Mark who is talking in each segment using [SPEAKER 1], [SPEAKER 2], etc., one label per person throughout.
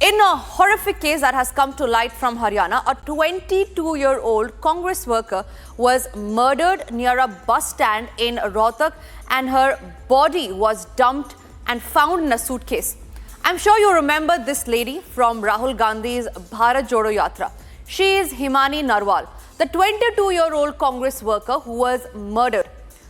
[SPEAKER 1] In a horrific case that has come to light from Haryana, a 22-year-old Congress worker was murdered near a bus stand in Rohtak and her body was dumped and found in a suitcase. I'm sure you remember this lady from Rahul Gandhi's Bharat Jodo Yatra. She is Himani Narwal, the 22-year-old Congress worker who was murdered.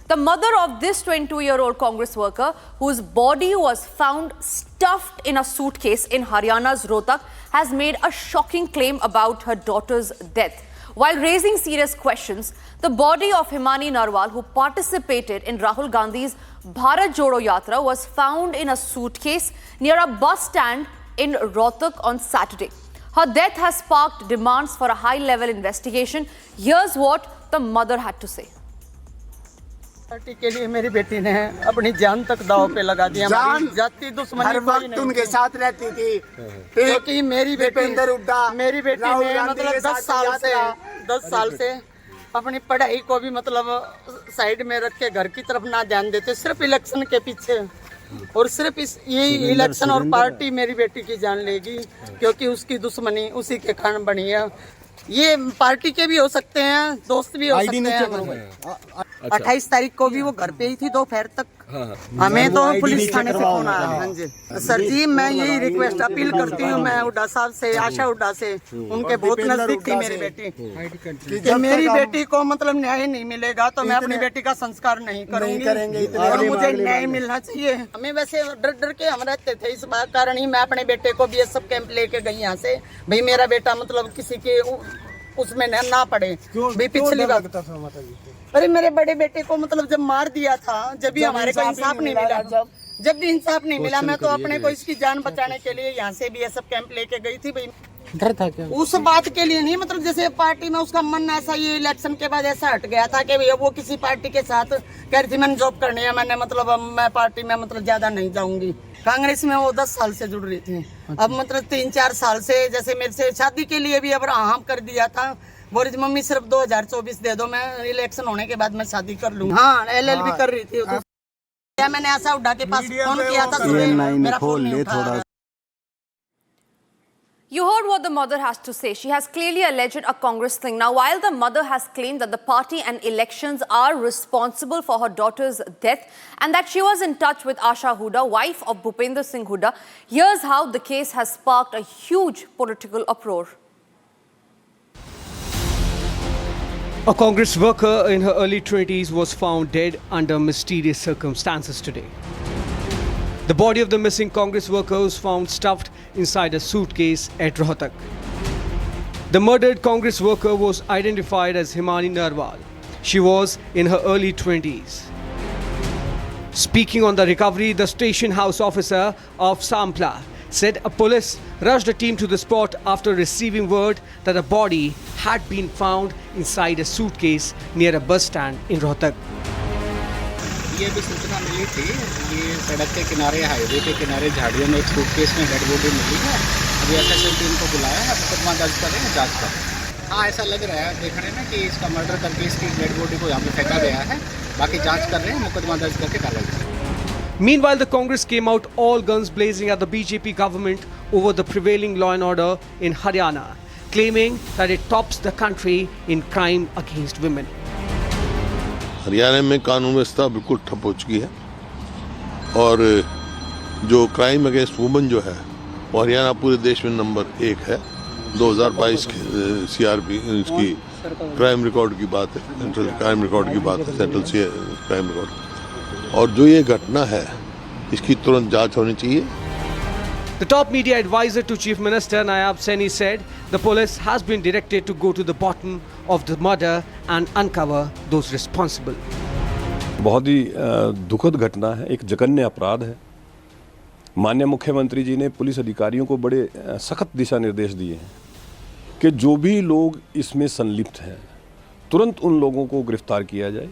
[SPEAKER 1] The mother of this 22-year-old Congress worker, whose body was found stuffed in a suitcase in Haryana's Rohtak, has made a shocking claim about her daughter's death. While raising serious questions, the body of Himani Narwal, who participated in Rahul Gandhi's Bharat Jodo Yatra, was found in a suitcase near a bus stand in Rohtak on Saturday. Her death has sparked demands for a high-level investigation. Here's what the mother had to say.
[SPEAKER 2] Party के लिए मेरी बेटी ने अपनी जान तक दांव पे लगा दिया। जाति दुश्मनी
[SPEAKER 3] हर वक्त उनके साथ रहती थी,
[SPEAKER 2] क्योंकि मेरी बेटी ने मतलब 10 साल से अपनी पढ़ाई को भी मतलब साइड में रख के घर की तरफ ना ध्यान देते, सिर्फ इलेक्शन के पीछे और सिर्फ ये इलेक्शन और पार्टी मेरी बेटी की जान लेगी, क्योंकि उसकी दुश्मनी उसी के कारण बनी है। ये पार्टी के भी हो सकते हैं, दोस्त भी हो सकते हैं। 28 तारीख को भी वो घर पे ही थी दोपहर तक। हमें तो पुलिस थाने से फोन आया। हाँ जी सर जी, मैं यही रिक्वेस्ट अपील करती हूँ, मैं हुड्डा साहब से, आशा हुड्डा से, उनके बहुत नजदीक थी मेरी बेटी, कि मेरी बेटी को मतलब न्याय नहीं मिलेगा तो मैं अपनी बेटी का संस्कार नहीं करूंगी और मुझे न्याय मिलना चाहिए। हमें वैसे डर डर के हम रहते थे, इस बात कारण ही मैं अपने बेटे को BSF कैंप लेके गई यहाँ से, भाई मेरा बेटा मतलब किसी के उसमें ना पड़े। भाई पिछली बार अरे मेरे बड़े बेटे को मतलब जब मार दिया था, जब भी हमारे को इंसाफ नहीं मिला, जब भी इंसाफ नहीं मिला, मैं तो अपने को इसकी जान बचाने के लिए यहाँ से BSF कैंप लेके गई थी। भाई डर था क्या? उस बात के लिए नहीं, मतलब जैसे पार्टी में उसका मन ऐसा, ये इलेक्शन के बाद ऐसा हट गया था कि भैया वो किसी पार्टी के साथ कह रही थी मैंने जॉब करनी है, मैंने मतलब मैं पार्टी में मतलब ज्यादा नहीं जाऊंगी। कांग्रेस में वो 10 साल से जुड़ रही थी, अब मतलब 3-4 साल से, जैसे मेरे से शादी के लिए भी अब हाँ कर दिया था, बोल रही मम्मी सिर्फ 2024 दे दो, मैं इलेक्शन होने के बाद मैं शादी कर लूँ। हाँ LLB कर रही थी तो क्या मैंने ऐसा हुड्डा के पास फोन किया था, मेरा फोन नहीं उठा।
[SPEAKER 1] You heard what the mother has to say. She has clearly alleged a Congress thing. Now, while the mother has claimed that the party and elections are responsible for her daughter's death and that she was in touch with Asha Huda, wife of Bhupender Singh Huda, here's how the case has sparked a huge political uproar.
[SPEAKER 4] A Congress worker in her early 20s was found dead under mysterious circumstances today. The body of the missing Congress worker was found stuffed inside a suitcase at Rohtak. The murdered Congress worker was identified as Himani Narwal. She was in her early 20s. Speaking on the recovery, the station house officer of Sampla said a police rushed a team to the spot after receiving word that a body had been found inside a suitcase near a bus stand in Rohtak.
[SPEAKER 5] ये भी सूचना मिली थी, ये सड़क के किनारे, highway के किनारे झाड़ियों में एक सूटकेस में डेड बॉडी मिली है। अभी FSL टीम को बुलाया है, मुकदमा दर्ज कर रहे हैं, जांच कर रहे हैं। हाँ ऐसा लग रहा है देखने में कि इसका मर्डर करके इसकी डेड बॉडी को यहाँ पे फेंका गया है। बाकी जांच कर रहे हैं, मुकदमा दर्ज करके कार्रवाई कर रहे हैं।
[SPEAKER 4] Meanwhile, the Congress came out all guns blazing at the BJP government over the prevailing law and order in Haryana, claiming that it tops the country in crime against women.
[SPEAKER 6] Haryana में कानून व्यवस्था बिल्कुल ठप हो चुकी है और जो क्राइम अगेंस्ट वुमेन जो है वो हरियाणा पूरे देश में नंबर 1 है। 2022 के CRP इसकी क्राइम रिकॉर्ड की बात है, सेंट्रल क्राइम रिकॉर्ड की बात है, सेंट्रल क्राइम रिकॉर्ड, और जो ये घटना है इसकी तुरंत जांच होनी चाहिए।
[SPEAKER 4] The top media advisor to Chief Minister Nayab Saini said the police has been directed to go to the bottom of the murder and uncover those responsible.
[SPEAKER 7] बहुत ही दुखद घटना है, एक जघन्य अपराध है। माननीय मुख्यमंत्री जी ने पुलिस अधिकारियों को बड़े सख्त दिशा निर्देश दिए हैं कि जो भी लोग इसमें संलिप्त हैं तुरंत उन लोगों को गिरफ्तार किया जाए,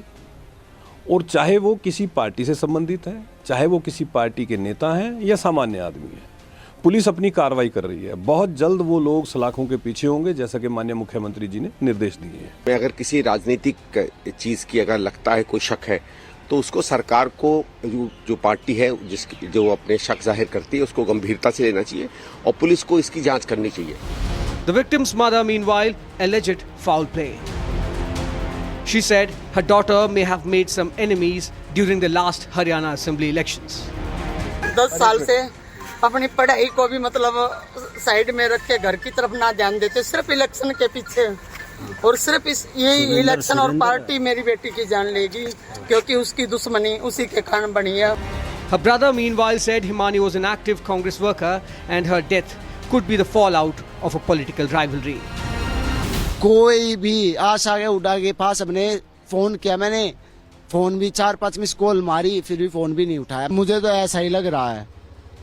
[SPEAKER 7] और चाहे वो किसी पार्टी से संबंधित है, चाहे वो किसी पार्टी के नेता हैं या सामान्य आदमी है, पुलिस अपनी कार्रवाई कर रही है। बहुत जल्द वो लोग सलाखों के पीछे होंगे, जैसा कि माननीय मुख्यमंत्री जी ने निर्देश दिए हैं।
[SPEAKER 3] अगर किसी राजनीतिक चीज की अगर लगता है कोई शक है
[SPEAKER 8] तो उसको सरकार को जो पार्टी है जिसकी जो अपने शक जाहिर करती है उसको गंभीरता से लेना चाहिए और पुलिस को इसकी जांच करनी चाहिए।
[SPEAKER 4] The victim's mother, meanwhile, alleged foul play. She said her daughter may have made some enemies during the last Haryana Assembly elections.
[SPEAKER 2] 10 साल से अपनी पढ़ाई को भी मतलब साइड में रख के घर की तरफ ना ध्यान देते, सिर्फ इलेक्शन के पीछे, और सिर्फ यही इलेक्शन और पार्टी मेरी बेटी की जान लेगी, क्योंकि उसकी दुश्मनी उसी के कारण बनी है।
[SPEAKER 4] Her brother, meanwhile, said Himani was an active Congress worker and her death could be the fallout of a political rivalry.
[SPEAKER 3] कोई भी आशा के उड़ा के पास अपने फोन किया, मैंने फोन भी 4-5 मिस कॉल मारी, फिर भी फोन भी नहीं उठाया। मुझे तो ऐसा ही लग रहा है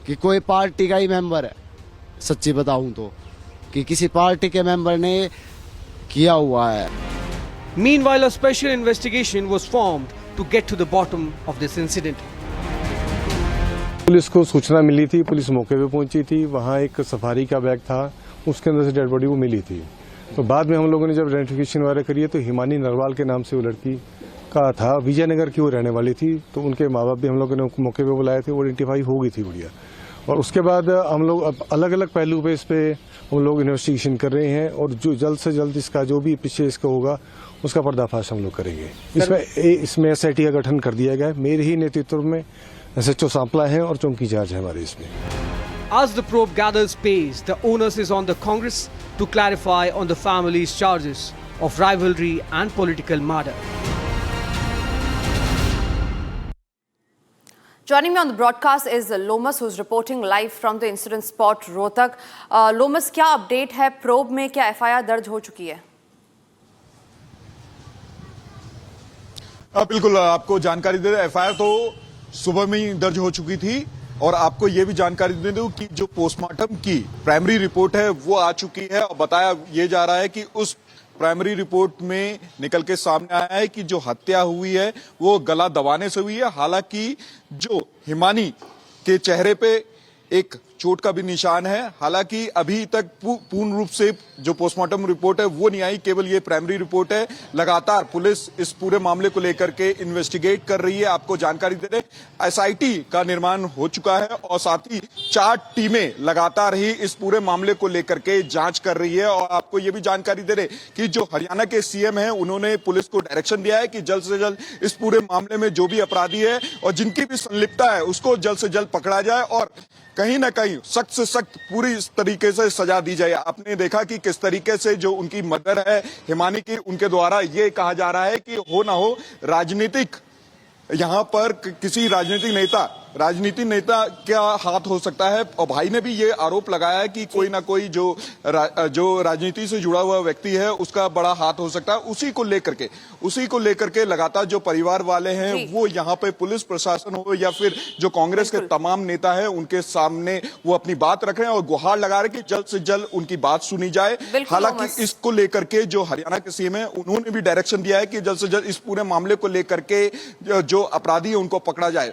[SPEAKER 3] कि कोई पार्टी का ही मेंबर है, सच्ची बताऊं तो, कि किसी पार्टी के मेंबर ने किया हुआ है।
[SPEAKER 4] Meanwhile, a special investigation was formed to get to the bottom of this incident.
[SPEAKER 9] Police को सूचना मिली थी, पुलिस मौके पे पहुंची थी, वहाँ एक सफारी का बैग था, उसके अंदर से डेड बॉडी वो मिली थी। तो बाद में हम लोगों ने जब आइडेंटिफिकेशन वगैरह करी है तो हिमानी नरवाल के नाम से वो लड़की का था, विजयनगर की वो रहने वाली थी। तो उनके माँ बाप भी हम लोगों ने मौके पे बुलाए थे, वो आइडेंटिफाई हो गई थी बढ़िया। और उसके बाद हम लोग अब अलग अलग पहलू पे इस पे हम लोग इन्वेस्टिगेशन कर रहे हैं और जो जल्द से जल्द इसका जो भी पीछे इसका होगा उसका पर्दाफाश हम लोग करेंगे। इसमें SIT का गठन कर दिया गया है, मेरे ही नेतृत्व में SHO सांपला है और चौकी इंचार्ज है हमारे इसमें।
[SPEAKER 4] As the probe gathers pace, the onus is on the Congress to clarify on the family's charges of rivalry and political murder.
[SPEAKER 1] Joining me on the broadcast is Lomas, who's reporting live from the incident spot, Rohtak. Lomas, क्या update है? probe में क्या FIR दर्ज हो चुकी है?
[SPEAKER 10] बिल्कुल आपको जानकारी दे दें, FIR तो सुबह में ही दर्ज हो चुकी थी और आपको ये भी जानकारी दे दूं कि जो पोस्टमार्टम की प्राइमरी रिपोर्ट है वो आ चुकी है और बताया ये जा रहा है कि उस प्राइमरी रिपोर्ट में निकल के सामने आया है कि जो हत्या हुई है वो गला दबाने से हुई है। हालांकि जो हिमानी के चेहरे पे एक चोट का भी निशान है। हालांकि अभी तक पूर्ण रूप से जो पोस्टमार्टम रिपोर्ट है वो नहीं आई, केवल ये प्राइमरी रिपोर्ट है। लगातार पुलिस इस पूरे मामले को लेकर के इन्वेस्टिगेट कर रही है। आपको जानकारी दे दें, SIT का निर्माण हो चुका है और साथ ही 4 टीमें लगातार ही इस पूरे मामले को लेकर के जांच कर रही है। और आपको ये भी जानकारी दे दें कि जो हरियाणा के CM हैं उन्होंने पुलिस को डायरेक्शन दिया है कि जल्द से जल्द इस पूरे मामले में जो भी अपराधी है और जिनकी भी संलिप्तता है उसको जल्द से जल्द पकड़ा जाए और कहीं ना कहीं सख्त से सख्त पूरी तरीके से सजा दी जाए। आपने देखा कि किस तरीके से जो उनकी मदर है हिमानी की, उनके द्वारा ये कहा जा रहा है कि हो ना हो राजनीतिक, यहाँ पर किसी राजनीतिक नेता क्या हाथ हो सकता है। और भाई ने भी ये आरोप लगाया है कि कोई ना कोई जो राजनीति से जुड़ा हुआ व्यक्ति है उसका बड़ा हाथ हो सकता है। उसी को लेकर के लगातार जो परिवार वाले हैं वो यहाँ पे पुलिस प्रशासन हो या फिर जो कांग्रेस के तमाम नेता है उनके सामने वो अपनी बात रख रहे हैं और गुहार लगा रहे हैं कि जल्द से जल्द उनकी बात सुनी जाए। हालांकि इसको लेकर के जो हरियाणा के CM है उन्होंने भी डायरेक्शन दिया है कि जल्द से जल्द इस पूरे मामले को लेकर के जो अपराधी है उनको पकड़ा जाए।